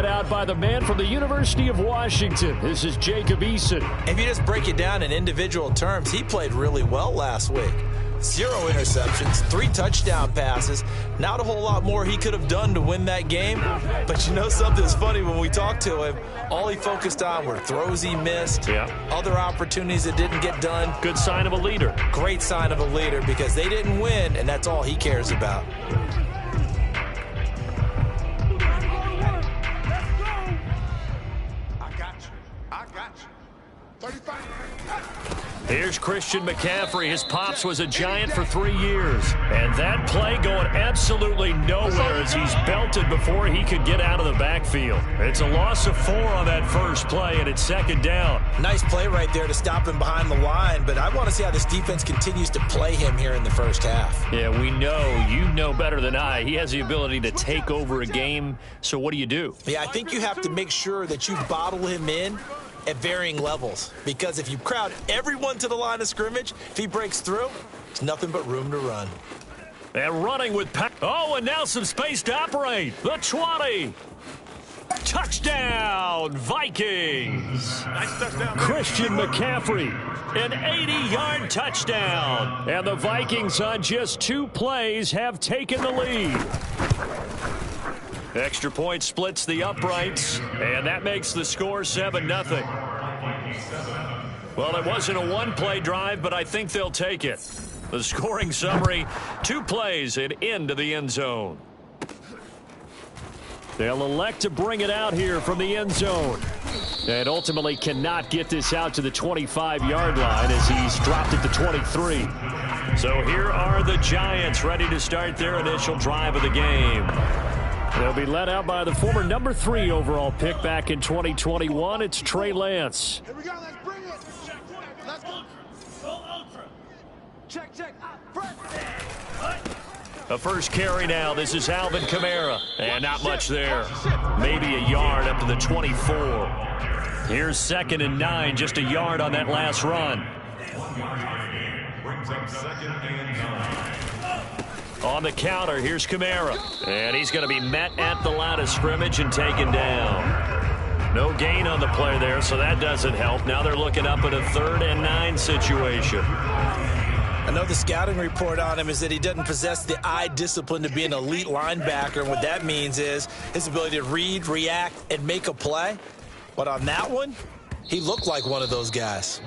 led out by the man from the University of Washington. This is Jacob Eason. If you just break it down in individual terms, he played really well last week. 0 interceptions, 3 touchdown passes. Not a whole lot more he could have done to win that game. But you know something's funny, when we talked to him, all he focused on were throws he missed, other opportunities that didn't get done. Good sign of a leader. Great sign of a leader, because they didn't win, and that's all he cares about. Here's Christian McCaffrey. His pops was a Giant for 3 years. And that play going absolutely nowhere as he's belted before he could get out of the backfield. It's a loss of 4 on that first play, and it's second down. Nice play right there to stop him behind the line, but I want to see how this defense continues to play him here in the first half. Yeah, we know. You know better than I. He has the ability to take over a game, so what do you do? Yeah, I think you have to make sure that you bottle him in at varying levels, because if you crowd everyone to the line of scrimmage, if he breaks through, it's nothing but room to run. And running with and now some space to operate. The 20. Touchdown, Vikings. Nice touchdown. Christian McCaffrey, an 80-yard touchdown. And the Vikings on just 2 plays have taken the lead. Extra point splits the uprights, and that makes the score 7-0. Well, it wasn't a one-play drive, but I think they'll take it. The scoring summary, 2 plays and into the end zone. They'll elect to bring it out here from the end zone. And ultimately cannot get this out to the 25-yard line as he's dropped it to 23. So here are the Giants ready to start their initial drive of the game. They'll be led out by the former number 3 overall pick back in 2021. It's Trey Lance. Here we go. Let's bring it. Let's go. Ultra. Check. A first carry now. This is Alvin Kamara. And not much there. Maybe a yard up to the 24. Here's 2nd and 9. Just a yard on that last run. Brings up 2nd and 9. On the counter, here's Kamara. And he's going to be met at the line of scrimmage and taken down. No gain on the play there, so that doesn't help. Now they're looking up at a 3rd and 9 situation. I know the scouting report on him is that he doesn't possess the eye discipline to be an elite linebacker. And what that means is his ability to read, react, and make a play. But on that one, he looked like one of those guys.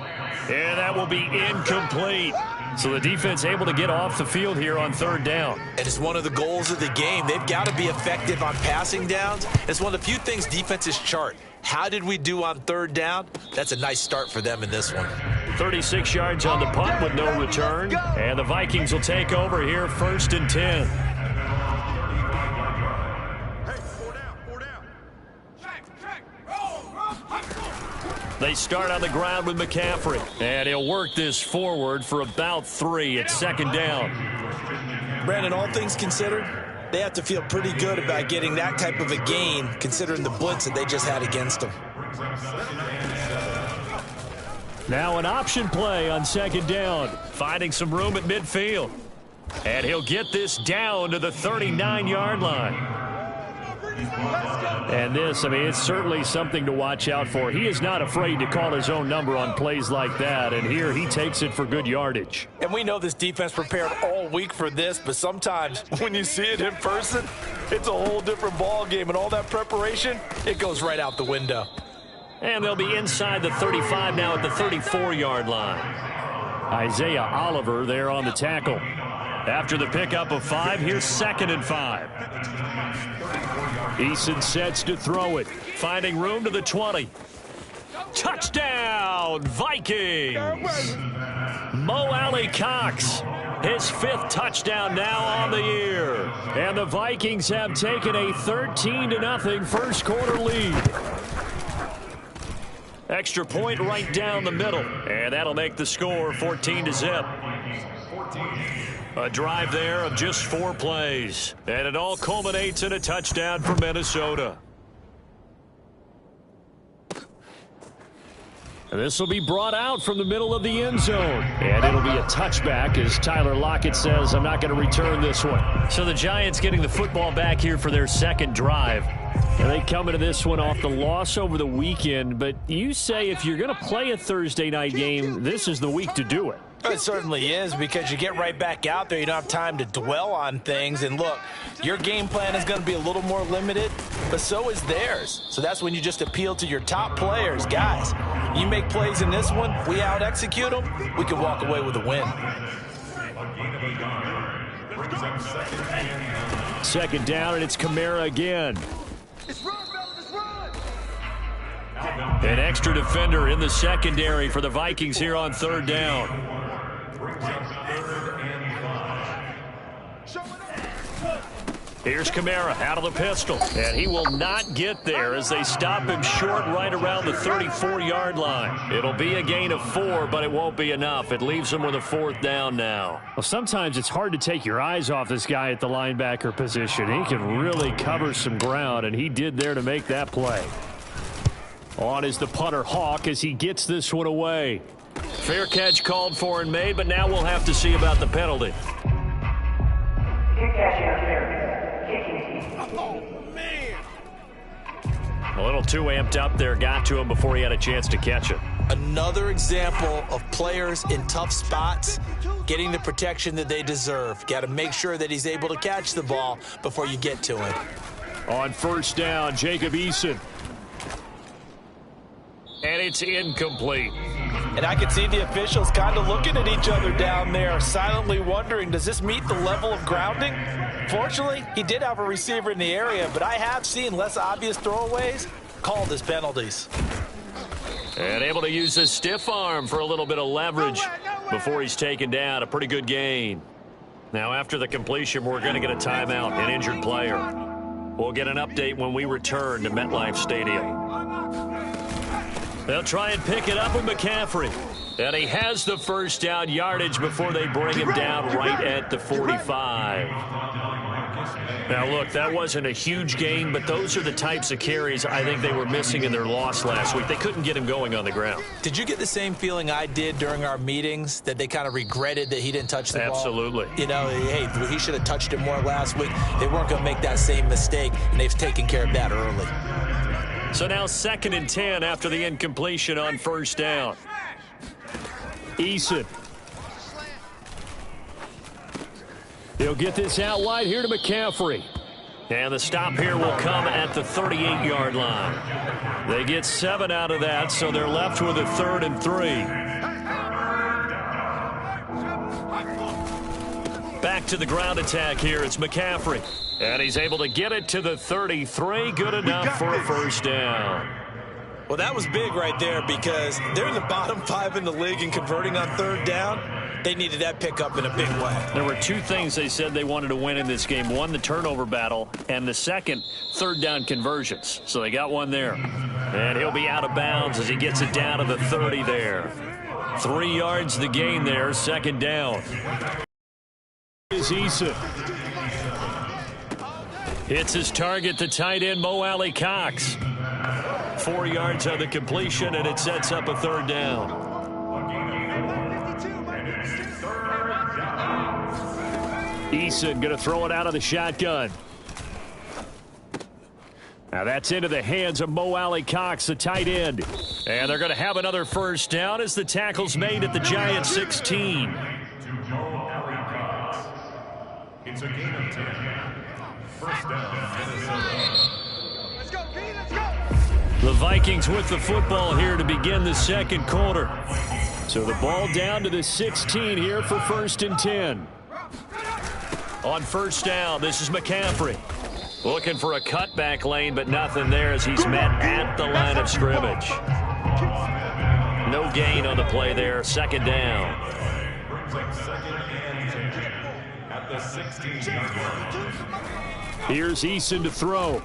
And that will be incomplete. So the defense able to get off the field here on 3rd down. And it's one of the goals of the game. They've got to be effective on passing downs. It's one of the few things defenses chart. How did we do on 3rd down? That's a nice start for them in this one. 36 yards on the punt with no return. And the Vikings will take over here 1st and 10. They start on the ground with McCaffrey. And he'll work this forward for about 3 at 2nd down. Brandon, all things considered, they have to feel pretty good about getting that type of a gain, considering the blitz that they just had against them. Now an option play on 2nd down. Finding some room at midfield. And he'll get this down to the 39-yard line. And this, it's certainly something to watch out for. He is not afraid to call his own number on plays like that, and here he takes it for good yardage. And we know this defense prepared all week for this, but sometimes when you see it in person, it's a whole different ball game, and all that preparation, it goes right out the window. And they'll be inside the 35 now at the 34-yard line. Isaiah Oliver there on the tackle. After the pickup of 5, here's 2nd and 5. Eason sets to throw it. Finding room to the 20. Touchdown, Vikings! Mo Alley-Cox, his 5th touchdown now on the year. And the Vikings have taken a 13-0 first quarter lead. Extra point right down the middle. And that'll make the score 14-0. A drive there of just 4 plays. And it all culminates in a touchdown for Minnesota. This will be brought out from the middle of the end zone. And it'll be a touchback as Tyler Lockett says, I'm not going to return this one. So the Giants getting the football back here for their second drive. And they come into this one off the loss over the weekend. But you say if you're going to play a Thursday night game, this is the week to do it. It certainly is, because you get right back out there. You don't have time to dwell on things. And look, your game plan is going to be a little more limited, but so is theirs. So that's when you just appeal to your top players. Guys, you make plays in this one, we out-execute them, we can walk away with a win. Second down, and it's Kamara again. An extra defender in the secondary for the Vikings here on third down. Here's Kamara out of the pistol, and he will not get there as they stop him short right around the 34-yard line. It'll be a gain of 4, but it won't be enough. It leaves him with a fourth down now. Well, sometimes it's hard to take your eyes off this guy at the linebacker position. He can really cover some ground, and he did there to make that play. On is the punter Hawk as he gets this one away. Fair catch called for and made, but now we'll have to see about the penalty. A little too amped up there, got to him before he had a chance to catch it. Another example of players in tough spots getting the protection that they deserve. Got to make sure that he's able to catch the ball before you get to him. On first down, Jacob Eason. And it's incomplete. And I could see the officials kind of looking at each other down there, silently wondering, does this meet the level of grounding? Fortunately, he did have a receiver in the area, but I have seen less obvious throwaways called as penalties. And able to use his stiff arm for a little bit of leverage before he's taken down. A pretty good gain. Now, after the completion, we're going to get a timeout, an injured player. We'll get an update when we return to MetLife Stadium. They'll try and pick it up with McCaffrey. And he has the first down yardage before they bring him down right at the 45. Now, look, that wasn't a huge gain, but those are the types of carries I think they were missing in their loss last week. They couldn't get him going on the ground. Did you get the same feeling I did during our meetings, that they kind of regretted that he didn't touch the ball? Absolutely. You know, hey, he should have touched it more last week. They weren't going to make that same mistake, and they've taken care of that early. So now 2nd and 10 after the incompletion on first down. Eason. He'll get this out wide here to McCaffrey. And the stop here will come at the 38-yard line. They get 7 out of that, so they're left with a 3rd and 3. Back to the ground attack here. It's McCaffrey. And he's able to get it to the 33. Good enough for a first down. Well, that was big right there, because they're in the bottom 5 in the league in converting on third down. They needed that pickup in a big way. There were 2 things they said they wanted to win in this game. One, the turnover battle, and the second, third down conversions. So they got one there. And he'll be out of bounds as he gets it down to the 30 there. 3 yards the gain there, 2nd down. Is Eason. Hits his target, the tight end, Mo Alley Cox. 4 yards on the completion, and it sets up a 3rd down. Eason going to throw it out of the shotgun. Now that's into the hands of Mo Alley Cox, the tight end. And they're going to have another first down as the tackle's made at the Giants 16. It's a gain of 10. First down, Minnesota. Let's go, B, let's go. The Vikings with the football here to begin the second quarter. So the ball down to the 16 here for 1st and 10. On first down, this is McCaffrey. Looking for a cutback lane, but nothing there as he's met at the line of scrimmage. No gain on the play there, 2nd down. At the 16-yard line. Here's Eason to throw.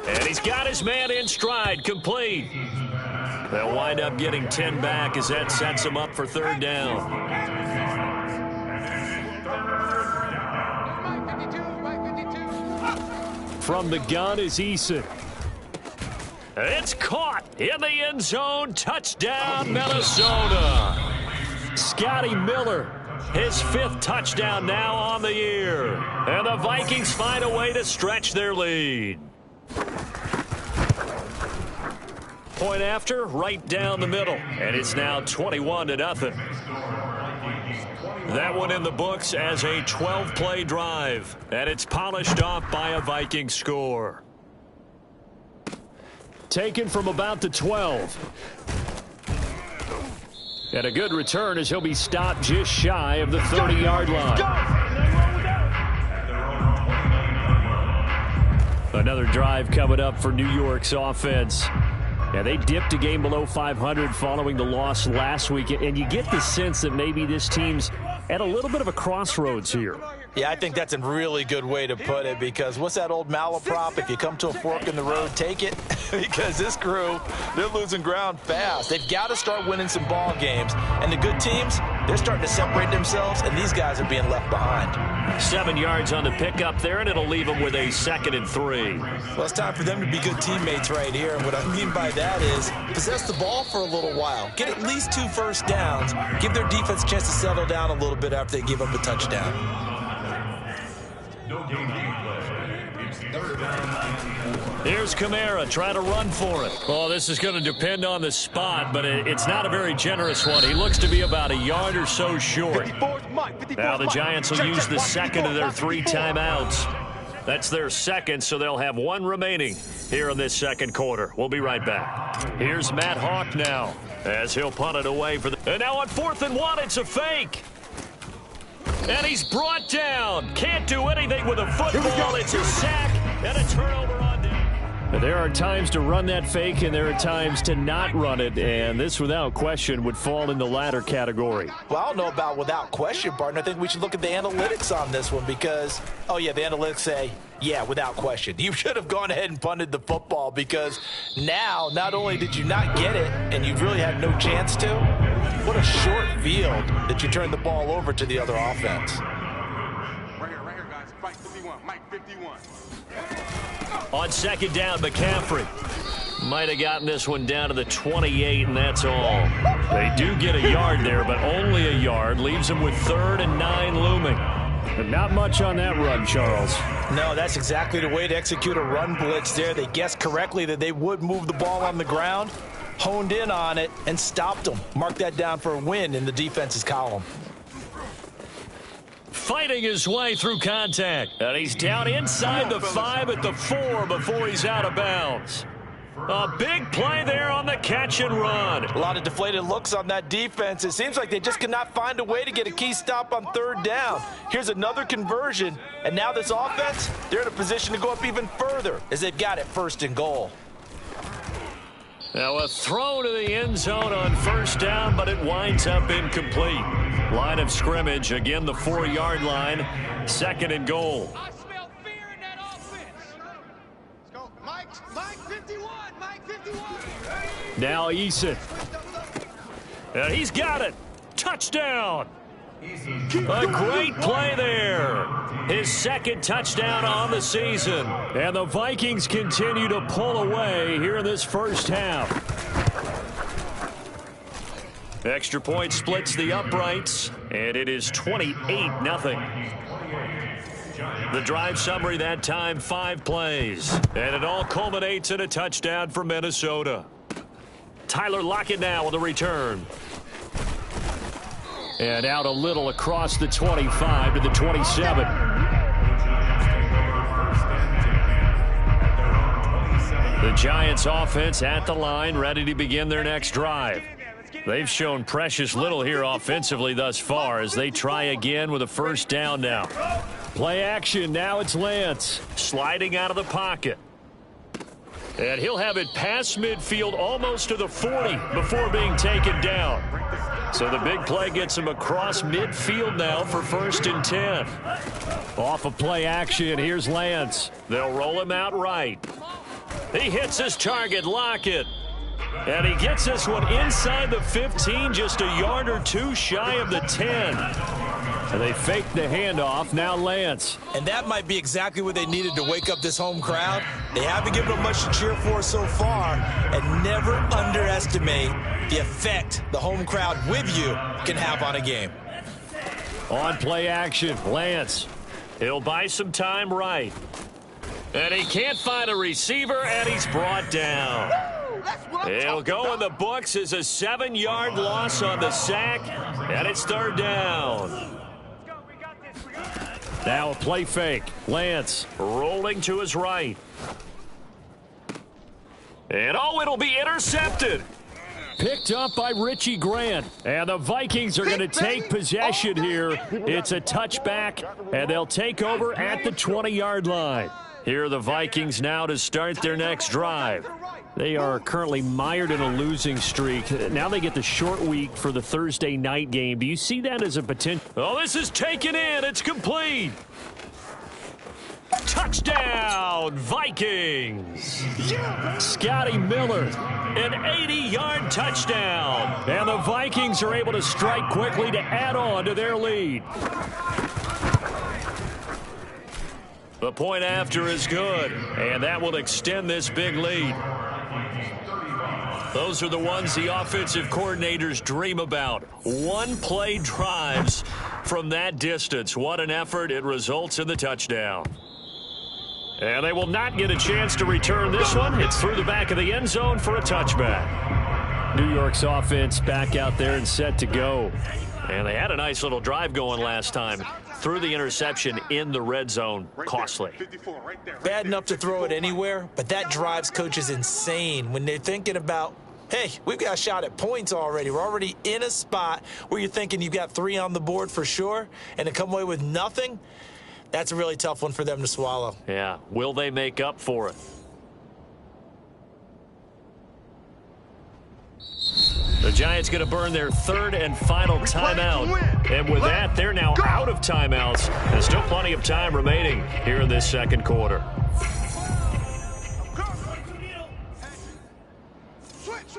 And he's got his man in stride, complete. They'll wind up getting 10 back as that sets him up for 3rd down. From the gun is Eason. It's caught in the end zone. Touchdown, Minnesota. Scotty Miller, his 5th touchdown now on the year. And the Vikings find a way to stretch their lead. Point after, right down the middle. And it's now 21-0. That one in the books as a 12-play drive. And it's polished off by a Viking score. Taken from about the 12. And a good return as he'll be stopped just shy of the 30-yard line. Another drive coming up for New York's offense. Yeah, they dipped a game below 500 following the loss last week, and you get the sense that maybe this team's at a little bit of a crossroads here. Yeah, I think that's a really good way to put it, because what's that old malaprop? If you come to a fork in the road, take it. Because this crew, they're losing ground fast. They've got to start winning some ball games. And the good teams, they're starting to separate themselves, and these guys are being left behind. 7 yards on the pickup there, and it'll leave them with a 2nd and 3. Well, it's time for them to be good teammates right here. And what I mean by that is possess the ball for a little while. Get at least 2 first downs. Give their defense a chance to settle down a little bit after they give up a touchdown. No game being played. It's 3rd down and 4. Here's Kamara trying to run for it. Well, this is going to depend on the spot, but it's not a very generous one. He looks to be about a yard or so short. Now the Giants will use the 2nd of their 3 timeouts. That's their 2nd, so they'll have 1 remaining here in this 2nd quarter. We'll be right back. Here's Matt Hawk now as he'll punt it away for the... And now on 4th and 1, it's a fake. And he's brought down. Can't do anything with a football. It's a sack and a turnover on down. There are times to run that fake, and there are times to not run it, and this, without question, would fall in the latter category. Well, I don't know about without question, partner. I think we should look at the analytics on this one because, oh, yeah, the analytics say, yeah, without question. You should have gone ahead and punted the football, because now not only did you not get it and you really had no chance to, what a short field that you turned the ball over to the other offense. Right here, guys. Mike 51. Mike 51. On 2nd down, McCaffrey might have gotten this one down to the 28, and that's all. They do get a yard there, but only a yard. Leaves them with 3rd and 9 looming. But not much on that run, Charles. No, that's exactly the way to execute a run blitz there. They guessed correctly that they would move the ball on the ground, honed in on it, and stopped them. Mark that down for a win in the defense's column. Fighting his way through contact. And he's down inside the 5 at the 4 before he's out of bounds. A big play there on the catch and run. A lot of deflated looks on that defense. It seems like they just cannot find a way to get a key stop on 3rd down. Here's another conversion, and now this offense, they're in a position to go up even further as they've got it 1st and goal. Now a throw to the end zone on 1st down, but it winds up incomplete. Line of scrimmage, again the 4-yard line, 2nd and goal. I smell fear in that offense. Let's go. Mike 51. Mike 51. Now Eason. He's got it. Touchdown. A great play there. His 2nd touchdown on the season. And the Vikings continue to pull away here in this 1st half. Extra point splits the uprights, and it is 28-0. The drive summary that time, 5 plays. And it all culminates in a touchdown for Minnesota. Tyler Lockett now with a return. And out a little across the 25 to the 27. The Giants offense at the line, ready to begin their next drive. They've shown precious little here offensively thus far as they try again with a 1st down now. Play action, now it's Lance. Sliding out of the pocket. And he'll have it past midfield almost to the 40 before being taken down. So the big play gets him across midfield now for 1st and 10. Off of play action, here's Lance. They'll roll him out right. He hits his target, Lockett. And he gets this one inside the 15, just a yard or 2 shy of the 10. And they fake the handoff. Now Lance. And that might be exactly what they needed to wake up this home crowd. They haven't given them much to cheer for so far. And never underestimate the effect the home crowd with you can have on a game. On play action, Lance. He'll buy some time right. And he can't find a receiver, and he's brought down. He'll go in the books as a 7-yard loss on the sack, and it's third down. Now a play fake. Lance rolling to his right. And it'll be intercepted. Picked up by Richie Grant. And the Vikings are going to take possession here. It's a touchback, and they'll take over at the 20-yard line. Here are the Vikings now to start their next drive. They are currently mired in a losing streak. Now they get the short week for the Thursday night game. Do you see that as a potential? Oh, this is taken in. It's complete. Touchdown, Vikings. Scotty Miller, an 80-yard touchdown. And the Vikings are able to strike quickly to add on to their lead. The point after is good, and that will extend this big lead. Those are the ones the offensive coordinators dream about. One-play drives from that distance. What an effort. It results in the touchdown. And they will not get a chance to return this one. It's through the back of the end zone for a touchback. New York's offense back out there and set to go. And they had a nice little drive going last time. Threw the interception in the red zone. Costly. Bad enough to throw it anywhere, but that drives coaches insane when they're thinking about, hey, we've got a shot at points already. We're already in a spot where you're thinking you've got 3 on the board for sure, and to come away with nothing, that's a really tough one for them to swallow. Yeah. Will they make up for it? The Giants going to burn their third and final timeout. And with that, they're now out of timeouts. There's still plenty of time remaining here in this second quarter. Switch.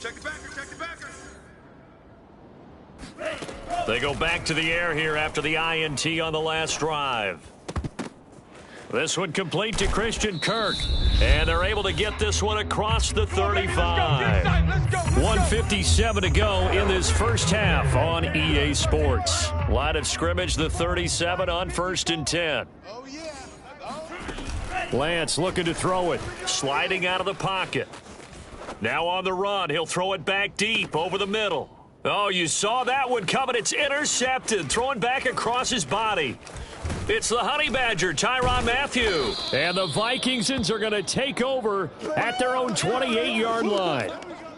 Check the backer. They go back to the air here after the INT on the last drive. This one complete to Christian Kirk. And they're able to get this one across the 35. 1:57 to go in this first half on EA Sports. Line of scrimmage, the 37 on 1st and 10. Lance looking to throw it. Sliding out of the pocket. Now on the run. He'll throw it back deep over the middle. Oh, you saw that one coming. It's intercepted. Throwing back across his body. It's the Honey Badger, Tyrann Mathieu. And the Vikingsons are going to take over at their own 28-yard line.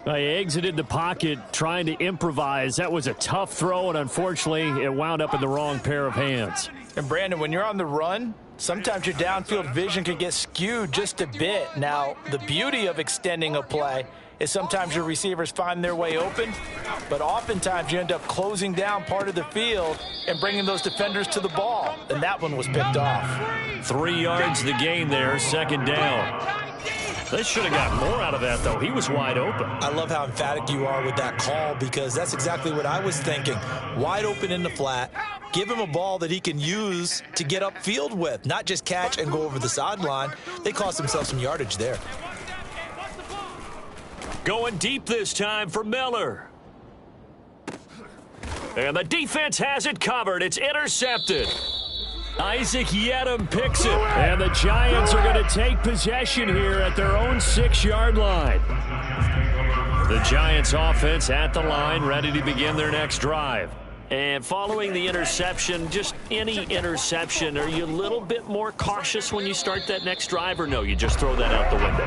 They exited the pocket trying to improvise. That was a tough throw, and unfortunately, it wound up in the wrong pair of hands. And, Brandon, when you're on the run, sometimes your downfield vision can get skewed just a bit. Now, the beauty of extending a play is sometimes your receivers find their way open, but oftentimes you end up closing down part of the field and bringing those defenders to the ball, and that one was picked off. 3 yards the gain there, second down. They should have got more out of that, though. He was wide open. I love how emphatic you are with that call because that's exactly what I was thinking. Wide open in the flat. Give him a ball that he can use to get upfield with, not just catch and go over the sideline. They cost themselves some yardage there. Going deep this time for Miller. And the defense has it covered. It's intercepted. Isaac Yedem picks it. And the Giants are going to take possession here at their own 6-yard line. The Giants offense at the line, ready to begin their next drive. And following the interception, just any interception, are you a little bit more cautious when you start that next drive, or no, you just throw that out the window?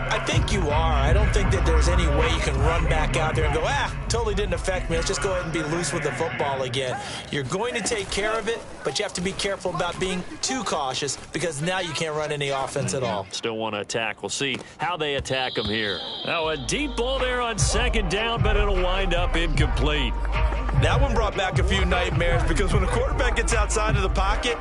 I think you are. I don't think that there's any way you can run back out there and go, totally didn't affect me. Let's just go ahead and be loose with the football again. You're going to take care of it, but you have to be careful about being too cautious because now you can't run any offense at all. Still want to attack. We'll see how they attack them here. Now a deep ball there on second down, but it'll wind up incomplete. That one brought back a few nightmares because when a quarterback gets outside of the pocket,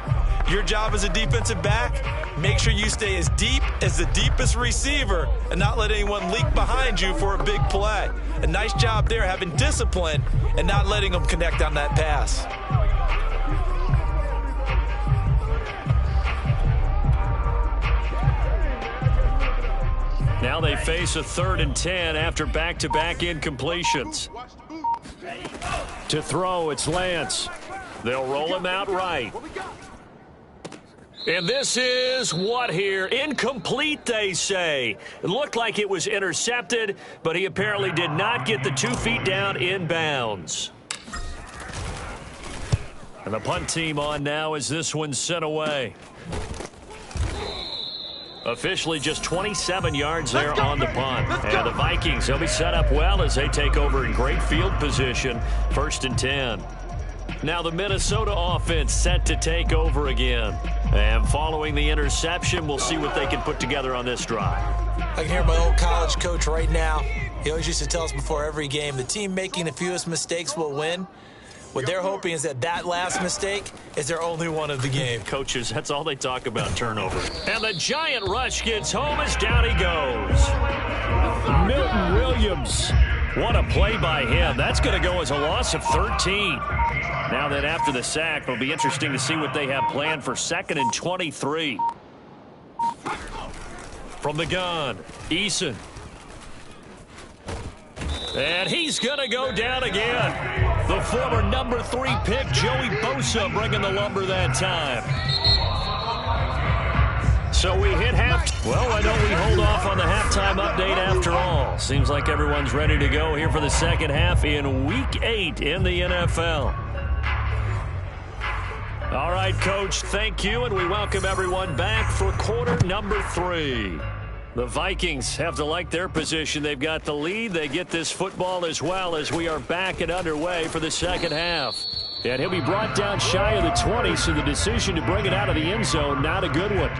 Your job as a defensive back, make sure you stay as deep as the deepest receiver and not let anyone leak behind you for a big play. A nice job there having discipline and not letting them connect on that pass. Now they face a 3rd and 10 after back-to-back incompletions. To throw, it's Lance. They'll roll him out right. And this is what here? Incomplete, they say. It looked like it was intercepted, but he apparently did not get the 2 feet down in bounds. And the punt team on now as this one's sent away. Officially just 27 yards there on the punt. And the Vikings, they'll be set up well as they take over in great field position. 1st and 10. Now the Minnesota offense set to take over again. And following the interception, we'll see what they can put together on this drive. I can hear my old college coach right now. He always used to tell us before every game, the team making the fewest mistakes will win. What they're hoping is that that last mistake is their only one of the game. Coaches, that's all they talk about, turnover. And the giant rush gets home as down he goes. Milton Williams. What a play by him. That's going to go as a loss of 13. Now then, after the sack, it'll be interesting to see what they have planned for 2nd and 23. From the gun, Eason. And he's going to go down again. The former number 3 pick, Joey Bosa, bringing the lumber that time. So we hit half. Well, why don't we hold off on the halftime update after all? Seems like everyone's ready to go here for the second half in Week 8 in the NFL. All right, Coach, thank you, and we welcome everyone back for quarter number 3. The Vikings have to like their position. They've got the lead. They get this football as well as we are back and underway for the second half. And he'll be brought down shy of the 20, so the decision to bring it out of the end zone, not a good one.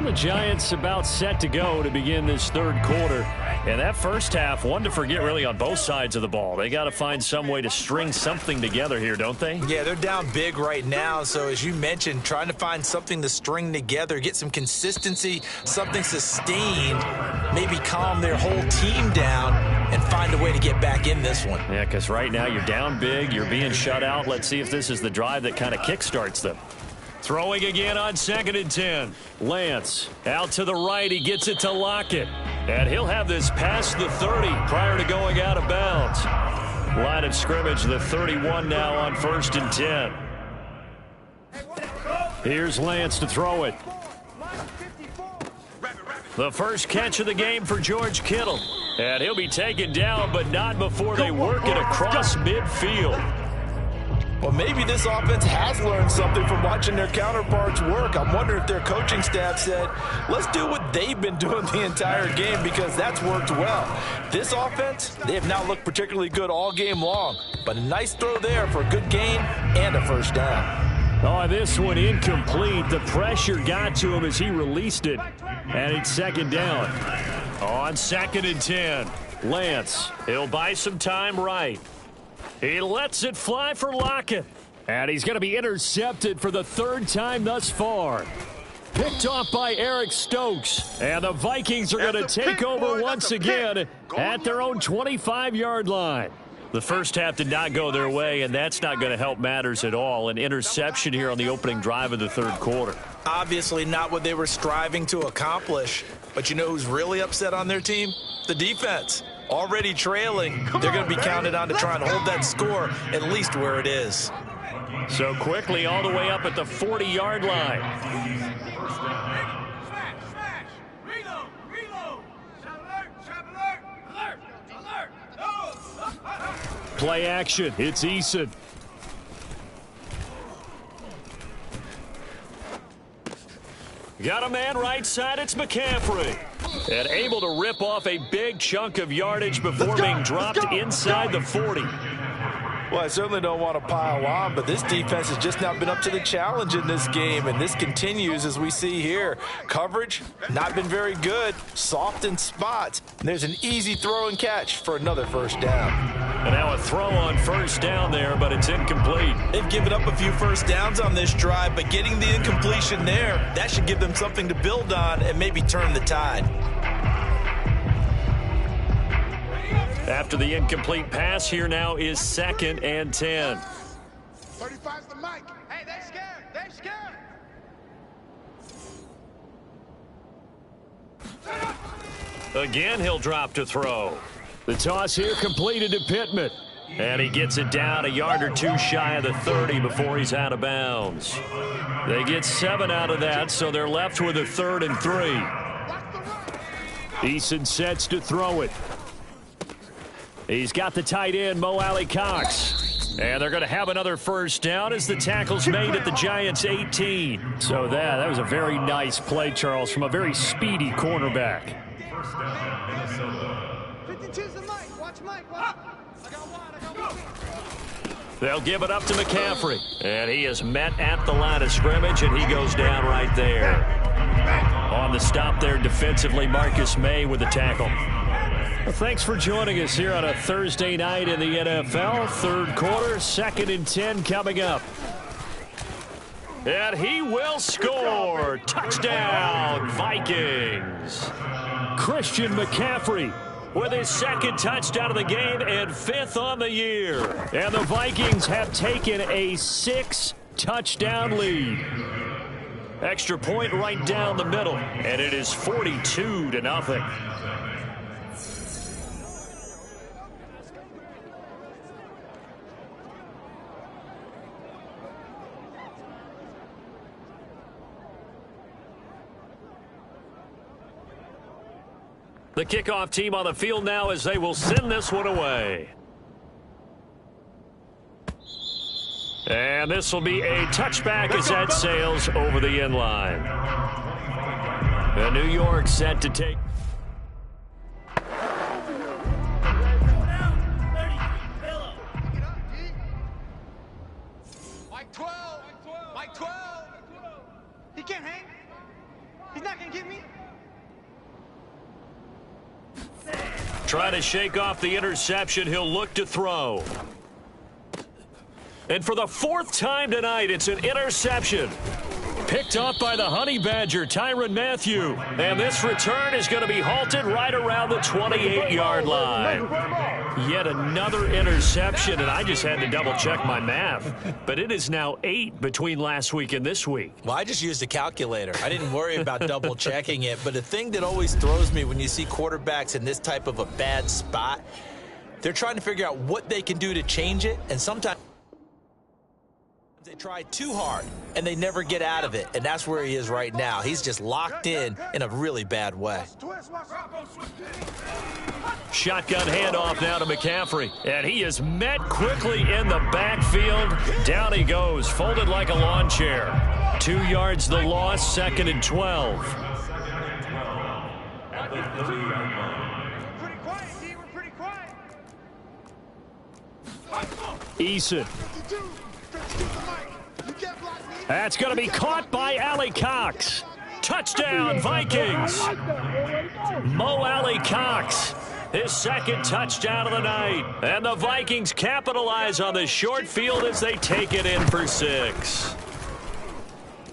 The Giants about set to go to begin this 3rd quarter. And that first half, one to forget really on both sides of the ball. They got to find some way to string something together here, don't they? Yeah, they're down big right now. So as you mentioned, trying to find something to string together, get some consistency, something sustained, maybe calm their whole team down and find a way to get back in this one. Yeah, because right now you're down big, you're being shut out. Let's see if this is the drive that kind of kickstarts them. Throwing again on 2nd and 10. Lance out to the right. He gets it to Lockett. And he'll have this past the 30 prior to going out of bounds. Line of scrimmage, the 31 now on 1st and 10. Here's Lance to throw it. The first catch of the game for George Kittle. And he'll be taken down, but not before they work it across midfield. Well, maybe this offense has learned something from watching their counterparts work. I'm wondering if their coaching staff said, let's do what they've been doing the entire game because that's worked well. This offense, they have not looked particularly good all game long, but a nice throw there for a good gain and a first down. Oh, this one incomplete. The pressure got to him as he released it, and it's 2nd down. On 2nd and 10, Lance, he'll buy some time right. He lets it fly for Lockett. And he's going to be intercepted for the 3rd time thus far. Picked off by Eric Stokes. And the Vikings are going to take over once again at their own 25-yard line. The first half did not go their way, and that's not going to help matters at all. An interception here on the opening drive of the 3rd quarter. Obviously not what they were striving to accomplish. But you know who's really upset on their team? The defense. Already trailing, they're going to be counted on to try and hold that score at least where it is. So quickly all the way up at the 40-yard line. Smash! Reload! Trap alert! Play action. It's Eason. Got a man right side. It's McCaffrey. And able to rip off a big chunk of yardage before being dropped inside the 40. Well, I certainly don't want to pile on, but this defense has just not been up to the challenge in this game, and this continues as we see here. Coverage, not been very good, soft in spots, and there's an easy throw and catch for another first down. And now a throw on first down there, but it's incomplete. They've given up a few first downs on this drive, but getting the incompletion there, that should give them something to build on and maybe turn the tide. After the incomplete pass, here now is 2nd and 10. 35's the mic. Hey, they scared. They scared. Again, he'll drop to throw. The toss here completed to Pittman. And he gets it down a yard or two shy of the 30 before he's out of bounds. They get 7 out of that, so they're left with a 3rd and 3. Eason sets to throw it. He's got the tight end, Mo Alley-Cox. And they're going to have another first down as the tackle's made at the Giants' 18. So that was a very nice play, Charles, from a very speedy cornerback. First down, Minnesota. 52's the mic. Watch Mike. Watch. I got one. They'll give it up to McCaffrey. And he is met at the line of scrimmage, and he goes down right there. On the stop there defensively, Marcus May with the tackle. Well, thanks for joining us here on a Thursday night in the NFL. 3rd quarter, 2nd and 10 coming up. And he will score. Touchdown, Vikings. Christian McCaffrey with his 2nd touchdown of the game and 5th on the year. And the Vikings have taken a 6-touchdown lead. Extra point right down the middle, and it is 42-0. The kickoff team on the field now as they will send this one away. And this will be a touchback as that sails over the end line. And New York set to take. Mike 12. Mike 12. He can't hang. He's not going to get me. Trying to shake off the interception. He'll look to throw. And for the 4th time tonight, it's an interception. Picked off by the Honey Badger, Tyrann Mathieu. And this return is going to be halted right around the 28-yard line. Yet another interception, and I just had to double-check my math. But it is now 8 between last week and this week. Well, I just used a calculator. I didn't worry about double-checking it. But the thing that always throws me when you see quarterbacks in this type of a bad spot, they're trying to figure out what they can do to change it, and sometimes they try too hard, and they never get out of it, and that's where he is right now. He's just locked in a really bad way. Shotgun handoff now to McCaffrey, and he is met quickly in the backfield. Down he goes, folded like a lawn chair. 2 yards the loss, 2nd and 12. Pretty quiet, D. We're pretty quiet. Eason. 52. 52's the mic. You can't block me. That's going to be caught by Alley-Cox. Touchdown, Vikings. Mo Alley-Cox, his 2nd touchdown of the night. And the Vikings capitalize on the short field as they take it in for 6.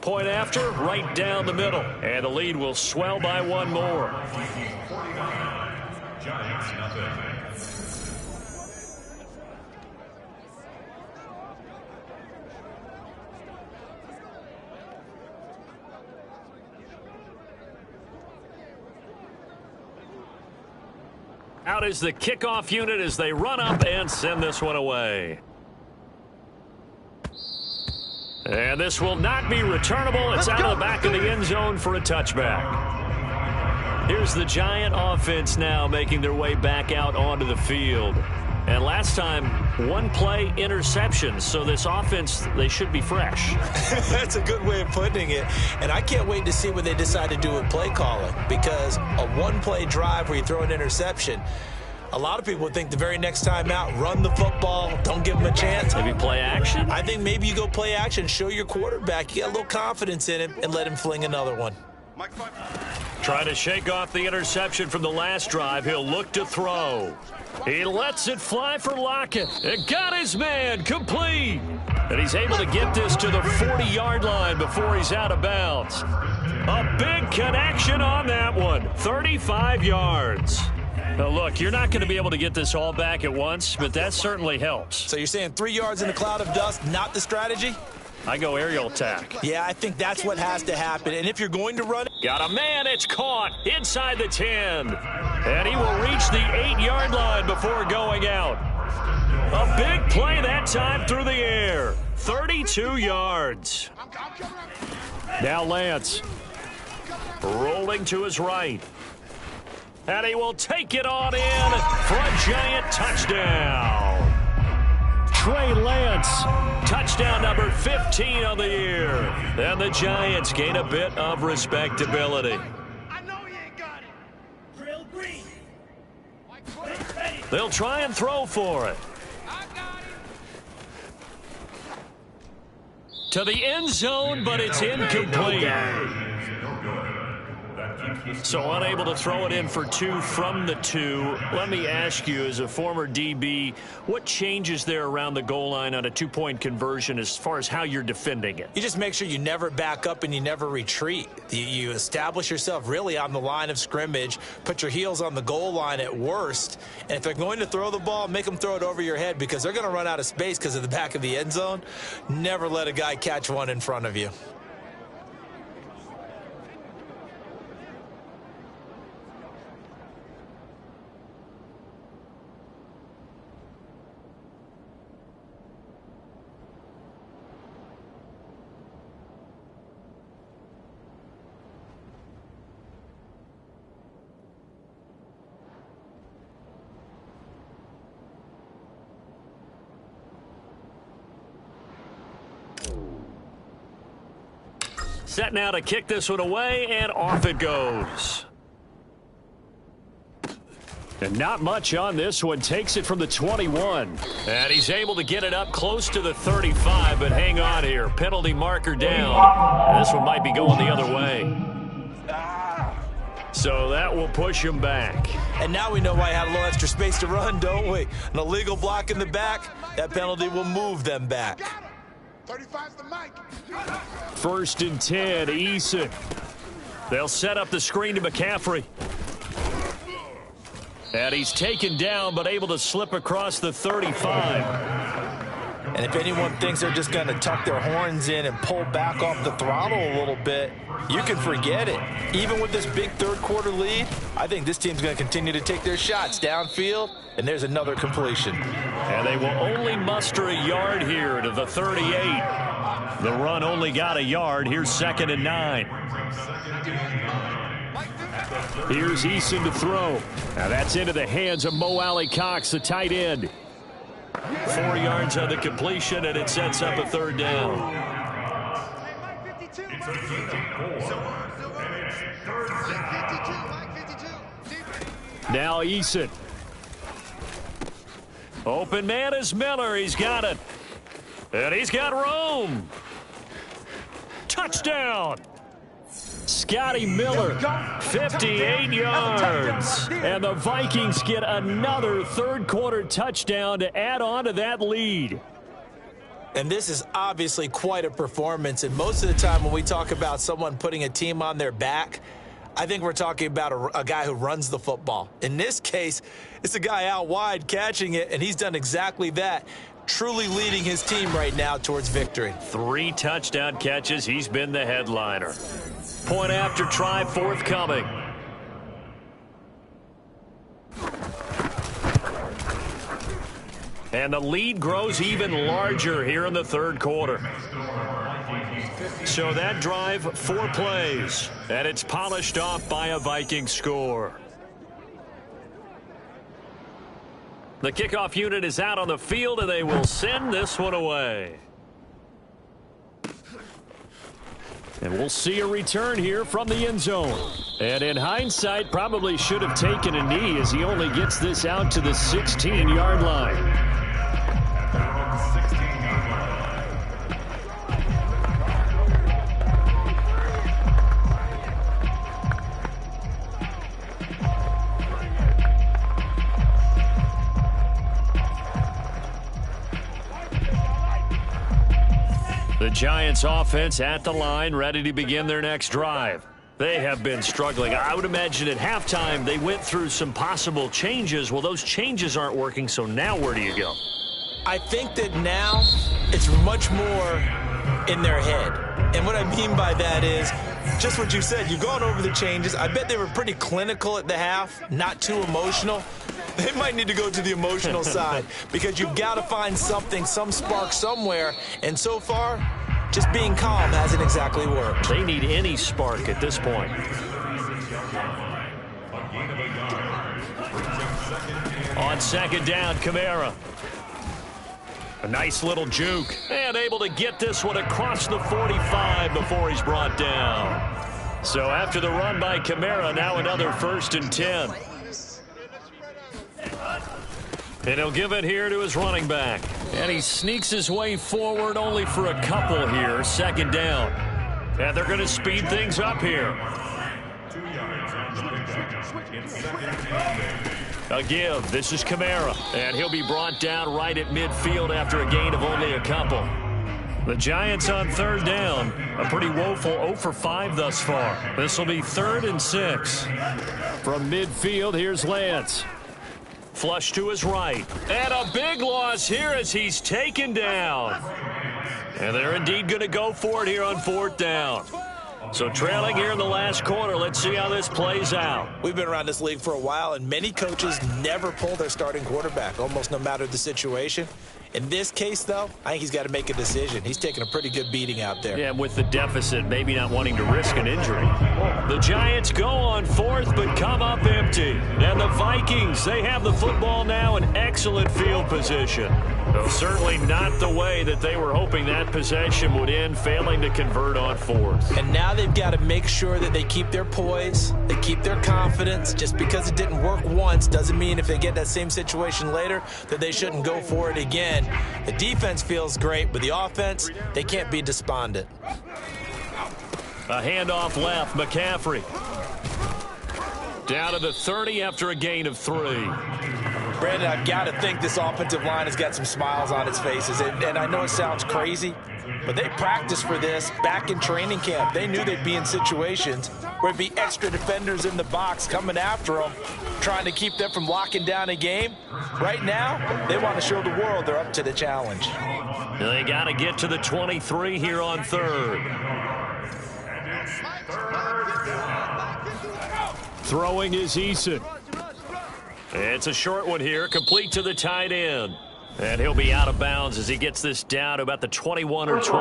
Point after, right down the middle. And the lead will swell by 1 more. Giants, nothing. Out is the kickoff unit as they run up and send this one away. And this will not be returnable. It's out of the back of the end zone for a touchback. Here's the Giant offense now making their way back out onto the field. And last time, 1 play interception. So this offense, they should be fresh. That's a good way of putting it. And I can't wait to see what they decide to do with play calling, because a 1-play drive where you throw an interception, a lot of people would think the very next time out, run the football, don't give them a chance. Maybe play action? I think maybe you go play action, show your quarterback you got a little confidence in him, and let him fling another one. Trying to shake off the interception from the last drive. He'll look to throw. He lets it fly for Lockett. It got his man complete. And he's able to get this to the 40-yard line before he's out of bounds. A big connection on that one. 35 yards. Now, look, you're not going to be able to get this all back at once, but that certainly helps. So you're saying 3 yards in a cloud of dust, not the strategy? I go aerial attack. Yeah, I think that's what has to happen. And if you're going to run it... Got a man, it's caught inside the 10. And he will reach the 8-yard line before going out. A big play that time through the air. 32 yards. Now Lance. Rolling to his right. And he will take it on in for a giant touchdown. Trey Lance, touchdown number 15 of the year. And the Giants gain a bit of respectability. I know he ain't got it. Drill green. They'll try and throw for it. I got it. To the end zone, but it's incomplete. So unable to throw it in for 2 from the 2. Let me ask you, as a former DB, what changes there around the goal line on a 2-point conversion as far as how you're defending it? You just make sure you never back up and you never retreat. You establish yourself really on the line of scrimmage, put your heels on the goal line at worst, and if they're going to throw the ball, make them throw it over your head because they're going to run out of space because of the back of the end zone. Never let a guy catch one in front of you. Set now to kick this one away, and off it goes. And not much on this one. Takes it from the 21. And he's able to get it up close to the 35, but hang on here. Penalty marker down. This one might be going the other way. So that will push him back. And now we know why I had a little extra space to run, don't we? An illegal block in the back, that penalty will move them back. 35's the mic. 1st and 10, Eason. They'll set up the screen to McCaffrey. And he's taken down, but able to slip across the 35. And if anyone thinks they're just going to tuck their horns in and pull back off the throttle a little bit, you can forget it. Even with this big third-quarter lead, I think this team's going to continue to take their shots downfield, and there's another completion. And they will only muster a yard here to the 38. The run only got a yard. Here's 2nd and 9. Here's Eason to throw. Now that's into the hands of Mo Alley Cox, the tight end. 4 yards on the completion, and it sets up a 3rd down. Now Eason. Open man is Miller. He's got it. And he's got Rome. Touchdown. Scotty Miller, 58 yards. And the Vikings get another third-quarter touchdown to add on to that lead. And this is obviously quite a performance. And most of the time when we talk about someone putting a team on their back, I think we're talking about a guy who runs the football. In this case, it's a guy out wide catching it, and he's done exactly that, truly leading his team right now towards victory. 3 touchdown catches. He's been the headliner. Point after try forthcoming. And the lead grows even larger here in the third quarter. So that drive, 4 plays, and it's polished off by a Viking score. The kickoff unit is out on the field, and they will send this one away. And we'll see a return here from the end zone. And in hindsight, probably should have taken a knee as he only gets this out to the 16-yard line. The Giants offense at the line, ready to begin their next drive. They have been struggling. I would imagine at halftime they went through some possible changes. Well, those changes aren't working, so now where do you go? I think that now it's much more in their head. And what I mean by that is just what you said. You've gone over the changes. I bet they were pretty clinical at the half, not too emotional. They might need to go to the emotional side because you've got to find something, some spark somewhere. And so far, just being calm hasn't exactly worked. They need any spark at this point. On second down, Kamara. A nice little juke. And able to get this one across the 45 before he's brought down. So after the run by Kamara, now another 1st and 10. And he'll give it here to his running back. And he sneaks his way forward only for a couple here. Second down. And they're going to speed things up here. 2 yards on the pickup. It's second and 10. A give. This is Kamara. And he'll be brought down right at midfield after a gain of only a couple. The Giants on 3rd down. A pretty woeful 0 for 5 thus far. This will be 3rd and 6. From midfield, here's Lance. Flush to his right. And a big loss here as he's taken down. And they're indeed going to go for it here on 4th down. So trailing here in the last quarter. Let's see how this plays out. We've been around this league for a while, and many coaches never pull their starting quarterback, almost no matter the situation. In this case, though, I think he's got to make a decision. He's taking a pretty good beating out there. Yeah, with the deficit, maybe not wanting to risk an injury. The Giants go on 4th, but come up empty. And the Vikings, they have the football now in excellent field position. Though certainly not the way that they were hoping that possession would end, failing to convert on 4th. And now they've got to make sure that they keep their poise, they keep their confidence. Just because it didn't work once doesn't mean if they get that same situation later that they shouldn't go for it again. The defense feels great, but the offense, they can't be despondent. A handoff left, McCaffrey. Down to the 30 after a gain of 3. Brandon, I've got to think this offensive line has got some smiles on its faces. And I know it sounds crazy, but they practiced for this back in training camp. They knew they'd be in situations where it'd be extra defenders in the box coming after them, trying to keep them from locking down a game. Right now, they want to show the world they're up to the challenge. They got to get to the 23 here on 3rd. Throwing is Eason. It's a short one here, complete to the tight end. And he'll be out of bounds as he gets this down to about the 21 or 22.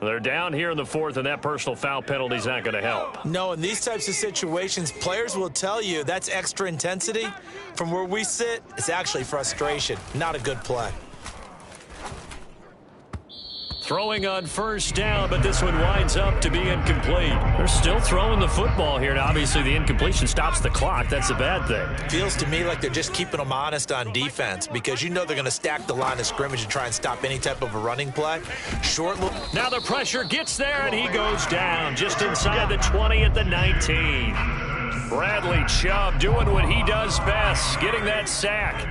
They're down here in the 4th, and that personal foul penalty is not going to help. No, in these types of situations, players will tell you that's extra intensity. From where we sit, it's actually frustration, not a good play. Throwing on 1st down, but this one winds up to be incomplete. They're still throwing the football here, and obviously the incompletion stops the clock. That's a bad thing. Feels to me like they're just keeping them honest on defense because you know they're going to stack the line of scrimmage and try and stop any type of a running play. Short look. Now the pressure gets there, and he goes down just inside the 20 at the 19. Bradley Chubb doing what he does best, getting that sack.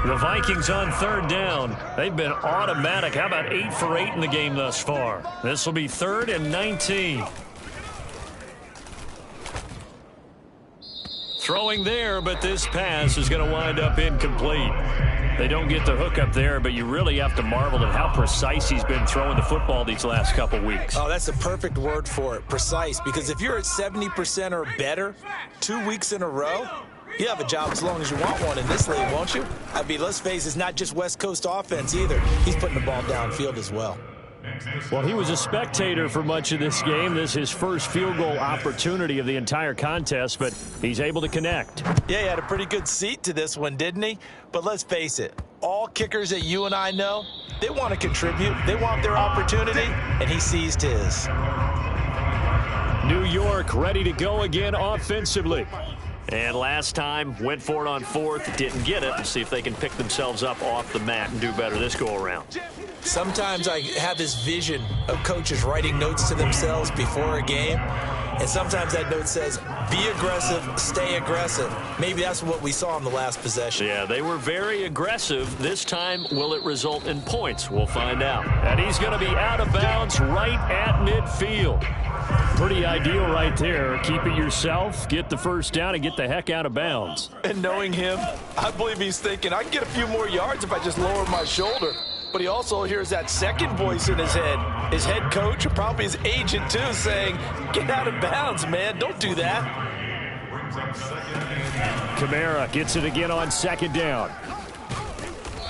The Vikings on 3rd down. They've been automatic. How about 8 for 8 in the game thus far? This will be 3rd and 19. Throwing there, but this pass is going to wind up incomplete. They don't get the hook up there, but you really have to marvel at how precise he's been throwing the football these last couple weeks. Oh, that's the perfect word for it, precise, because if you're at 70% or better 2 weeks in a row, you have a job as long as you want one in this league, won't you? I mean, let's face it, it's not just West Coast offense either. He's putting the ball downfield as well. Well, he was a spectator for much of this game. This is his first field goal opportunity of the entire contest, but he's able to connect. Yeah, he had a pretty good seat to this one, didn't he? But let's face it, all kickers that you and I know, they want to contribute. They want their opportunity, and he seized his. New York ready to go again offensively. And last time, went for it on 4th, didn't get it. Let's see if they can pick themselves up off the mat and do better this go-around. Sometimes I have this vision of coaches writing notes to themselves before a game, And sometimes that note says, be aggressive, stay aggressive. Maybe that's what we saw in the last possession. Yeah, they were very aggressive. This time, will it result in points? We'll find out. And he's going to be out of bounds right at midfield. Pretty ideal right there. Keep it yourself, get the first down, and get the heck out of bounds. And knowing him, I believe he's thinking, I can get a few more yards if I just lower my shoulder. But he also hears that second voice in his head. His head coach, or probably his agent too, saying, get out of bounds, man. Don't do that. Kamara gets it again on second down.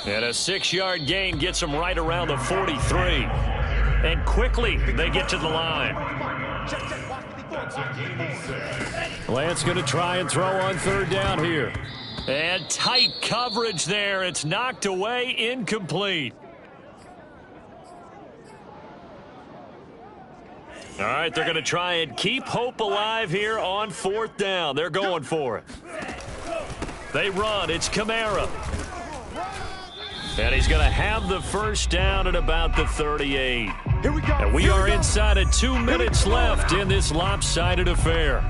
And a 6-yard gain gets him right around the 43. And quickly, they get to the line. Lance going to try and throw on third down here. And tight coverage there. It's knocked away, incomplete. All right, they're going to try and keep hope alive here on fourth down. They're going for it. They run. It's Kamara. And he's going to have the first down at about the 38. Here we go. And we are inside of 2 minutes left in this lopsided affair.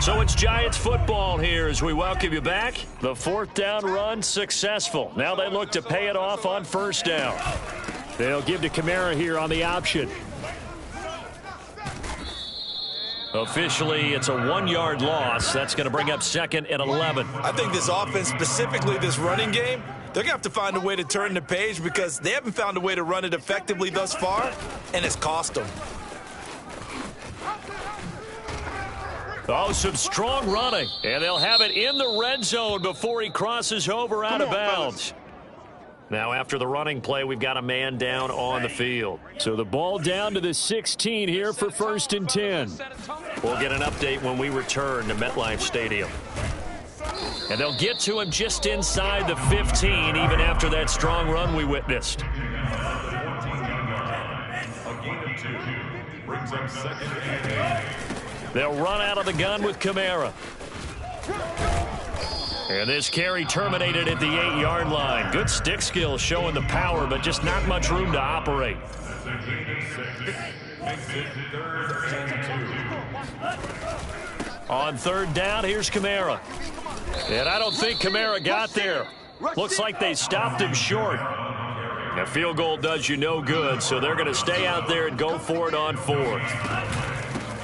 So it's Giants football here as we welcome you back. The fourth down run successful. Now they look to pay it off on first down. They'll give to Kamara here on the option. Officially, it's a 1-yard loss. That's going to bring up second and 11. I think this offense, specifically this running game, they're going to have to find a way to turn the page because they haven't found a way to run it effectively thus far, and it's cost them. Oh, some strong running. And they'll have it in the red zone before he crosses over out of bounds. Now, after the running play, we've got a man down on the field. So the ball down to the 16 here for first and 10. We'll get an update when we return to MetLife Stadium. And they'll get to him just inside the 15, even after that strong run we witnessed. A gain of 2 brings up second and 8. They'll run out of the gun with Kamara. And this carry terminated at the 8-yard line. Good stick skill showing the power, but just not much room to operate. That's a gain of 6. Makes it 3rd and 2. On third down, here's Kamara. And I don't think Kamara got there. Looks like they stopped him short. A field goal does you no good, so they're going to stay out there and go for it on fourth.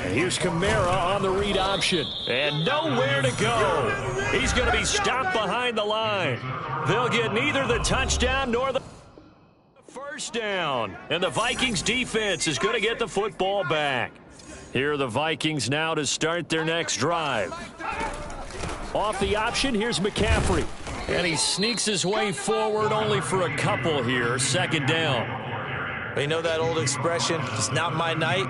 And here's Kamara on the read option. And nowhere to go. He's going to be stopped behind the line. They'll get neither the touchdown nor the first down. And the Vikings defense is going to get the football back. Here are the Vikings now to start their next drive. Off the option, here's McCaffrey. And he sneaks his way forward only for a couple here. Second down. You know that old expression, it's not my night?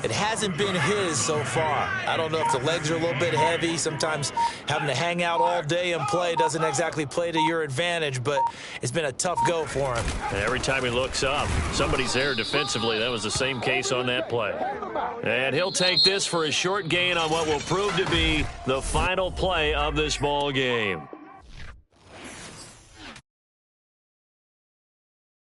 It hasn't been his so far. I don't know if the legs are a little bit heavy. Sometimes having to hang out all day and play doesn't exactly play to your advantage, but it's been a tough go for him. And every time he looks up, somebody's there defensively. That was the same case on that play. And he'll take this for a short gain on what will prove to be the final play of this ball game.